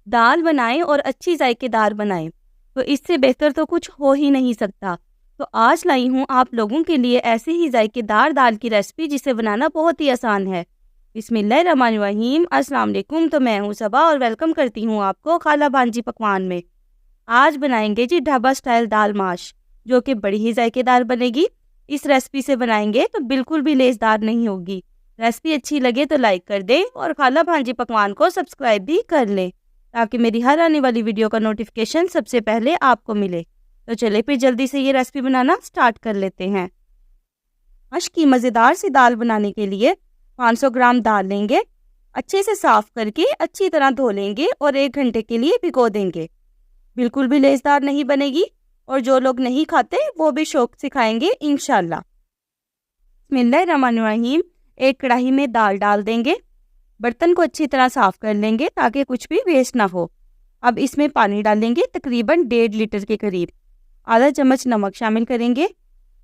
दाल बनाएं और अच्छी जायकेदार बनाएं, तो इससे बेहतर तो कुछ हो ही नहीं सकता। तो आज लाई हूँ आप लोगों के लिए ऐसी ही जायकेदार दाल की रेसिपी जिसे बनाना बहुत ही आसान है। बिस्मिल्लाहिर्रहमानिर्रहीम, अस्सलाम वालेकुम। तो मैं हूँ सबा और वेलकम करती हूँ आपको खाला भांजी पकवान में। आज बनाएंगे जी ढाबा स्टाइल दाल माश, जो कि बड़ी ही जायकेदार बनेगी। इस रेसिपी से बनाएंगे तो बिल्कुल भी लेसदार नहीं होगी। रेसिपी अच्छी लगे तो लाइक कर दें और खाला भांजी पकवान को सब्सक्राइब भी कर लें, ताकि मेरी हर आने वाली वीडियो का नोटिफिकेशन सबसे पहले आपको मिले। तो चले फिर जल्दी से ये रेसिपी बनाना स्टार्ट कर लेते हैं। माश की मज़ेदार सी दाल बनाने के लिए 500 ग्राम दाल लेंगे। अच्छे से साफ करके अच्छी तरह धो लेंगे और 1 घंटे के लिए भिगो देंगे। बिल्कुल भी लेसदार नहीं बनेगी और जो लोग नहीं खाते वो भी शौक से खाएंगे इंशाल्लाह। बिस्मिल्लाहिर्रहमानिर्रहीम। एक कढ़ाई में दाल डाल देंगे। बर्तन को अच्छी तरह साफ कर लेंगे ताकि कुछ भी वेस्ट ना हो। अब इसमें पानी डालेंगे तकरीबन 1.5 लीटर के करीब। आधा चम्मच नमक शामिल करेंगे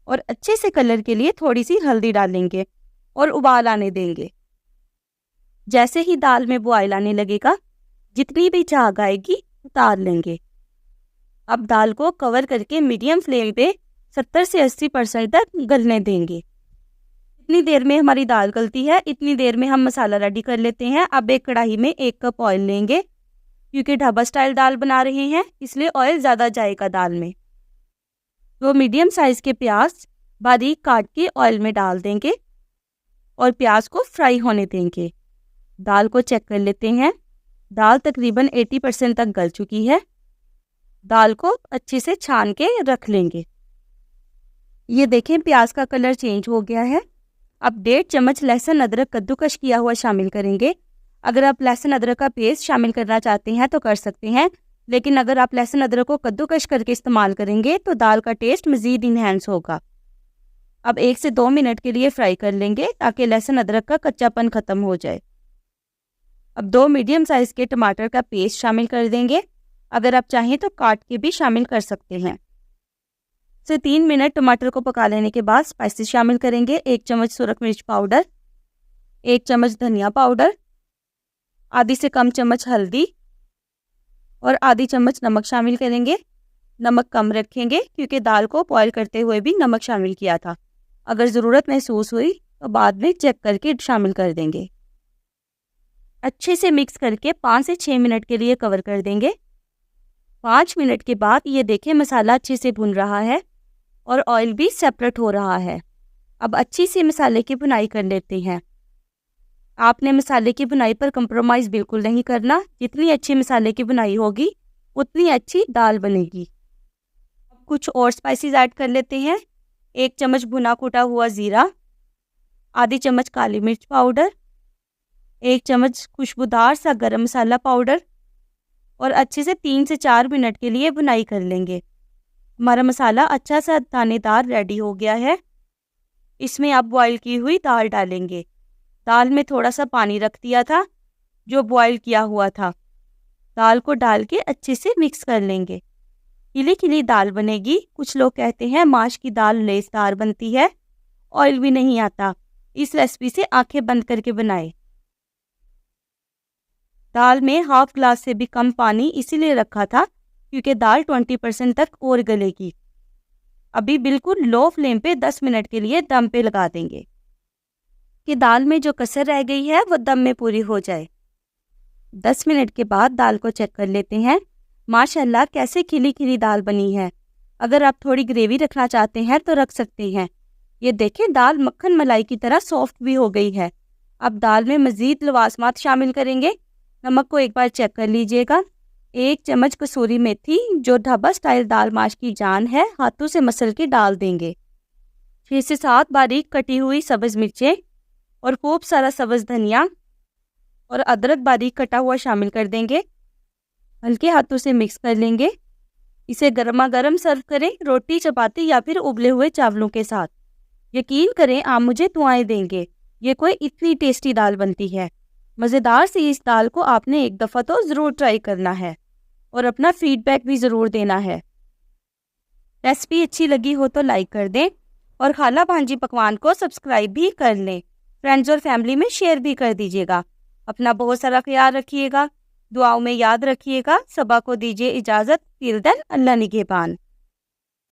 और अच्छे से कलर के लिए थोड़ी सी हल्दी डालेंगे और उबाल आने देंगे। जैसे ही दाल में बॉयल आने लगेगा, जितनी भी झाग आएगी उतार लेंगे। अब दाल को कवर करके मीडियम फ्लेम पे 70 से 80% तक गलने देंगे। इतनी देर में हमारी दाल गलती है, इतनी देर में हम मसाला रेडी कर लेते हैं। अब एक कढ़ाई में 1 कप ऑयल लेंगे। क्योंकि ढाबा स्टाइल दाल बना रहे हैं इसलिए ऑयल ज़्यादा जाएगा दाल में। तो मीडियम साइज़ के प्याज बारीक काट के ऑयल में डाल देंगे और प्याज को फ्राई होने देंगे। दाल को चेक कर लेते हैं। दाल तकरीबन 80% तक गल चुकी है। दाल को अच्छे से छान के रख लेंगे। ये देखें प्याज का कलर चेंज हो गया है। अब 1.5 चम्मच लहसुन अदरक कद्दूकश किया हुआ शामिल करेंगे। अगर आप लहसुन अदरक का पेस्ट शामिल करना चाहते हैं तो कर सकते हैं, लेकिन अगर आप लहसुन अदरक को कद्दूकश करके इस्तेमाल करेंगे तो दाल का टेस्ट मज़ीद इन्हेंस होगा। अब 1 से 2 मिनट के लिए फ्राई कर लेंगे ताकि लहसुन अदरक का कच्चापन ख़त्म हो जाए। अब 2 मीडियम साइज़ के टमाटर का पेस्ट शामिल कर देंगे। अगर आप चाहें तो काट के भी शामिल कर सकते हैं। से 3 मिनट टमाटर को पका लेने के बाद स्पाइसेस शामिल करेंगे। 1 चम्मच सुरख मिर्च पाउडर, 1 चम्मच धनिया पाउडर, आधी से कम चम्मच हल्दी और आधी चम्मच नमक शामिल करेंगे। नमक कम रखेंगे क्योंकि दाल को बॉयल करते हुए भी नमक शामिल किया था। अगर ज़रूरत महसूस हुई तो बाद में चेक करके शामिल कर देंगे। अच्छे से मिक्स करके 5 से 6 मिनट के लिए कवर कर देंगे। 5 मिनट के बाद ये देखें मसाला अच्छे से भुन रहा है और ऑयल भी सेपरेट हो रहा है। अब अच्छी सी मसाले की भुनाई कर लेते हैं। आपने मसाले की भुनाई पर कंप्रोमाइज़ बिल्कुल नहीं करना। जितनी अच्छी मसाले की भुनाई होगी उतनी अच्छी दाल बनेगी। अब कुछ और स्पाइसेस ऐड कर लेते हैं। 1 चम्मच भुना कूटा हुआ ज़ीरा, आधी चम्मच काली मिर्च पाउडर, 1 चम्मच खुशबूदार सा गरम मसाला पाउडर और अच्छे से 3 से 4 मिनट के लिए भुनाई कर लेंगे। हमारा मसाला अच्छा सा दानेदार रेडी हो गया है। इसमें आप बॉईल की हुई दाल डालेंगे। दाल में थोड़ा सा पानी रख दिया था जो बॉईल किया हुआ था। दाल को डाल के अच्छे से मिक्स कर लेंगे। खिली खिली दाल बनेगी। कुछ लोग कहते हैं माश की दाल लेसदार बनती है, ऑयल भी नहीं आता। इस रेसिपी से आंखें बंद करके बनाएं। दाल में हाफ ग्लास से भी कम पानी इसीलिए रखा था क्योंकि दाल 20% तक और गलेगी। अभी बिल्कुल लो फ्लेम पे 10 मिनट के लिए दम पे लगा देंगे कि दाल में जो कसर रह गई है वो दम में पूरी हो जाए। 10 मिनट के बाद दाल को चेक कर लेते हैं। माशाल्लाह कैसे खिली खिली दाल बनी है। अगर आप थोड़ी ग्रेवी रखना चाहते हैं तो रख सकते हैं। ये देखें दाल मक्खन मलाई की तरह सॉफ्ट भी हो गई है। अब दाल में मज़ीद लवासमात शामिल करेंगे। नमक को एक बार चेक कर लीजिएगा। 1 चम्मच कसूरी मेथी, जो ढाबा स्टाइल दाल माश की जान है, हाथों से मसल के डाल देंगे। 6 से 7 बारीक कटी हुई सब्ज़ मिर्चें और खूब सारा सब्ज़ धनिया और अदरक बारीक कटा हुआ शामिल कर देंगे। हल्के हाथों से मिक्स कर लेंगे। इसे गर्मा गर्म सर्व करें, रोटी चपाती या फिर उबले हुए चावलों के साथ। यकीन करें आप मुझे दुआएं देंगे। ये कोई इतनी टेस्टी दाल बनती है। मज़ेदार सी इस दाल को आपने एक दफ़ा तो ज़रूर ट्राई करना है और अपना फीडबैक भी ज़रूर देना है। रेसिपी अच्छी लगी हो तो लाइक कर दें और खाला भांजी पकवान को सब्सक्राइब भी कर लें। फ्रेंड्स और फैमिली में शेयर भी कर दीजिएगा। अपना बहुत सारा ख्याल रखिएगा। दुआओं में याद रखिएगा। सबा को दीजिए इजाज़त। टिल देन, अल्लाह निगहबान।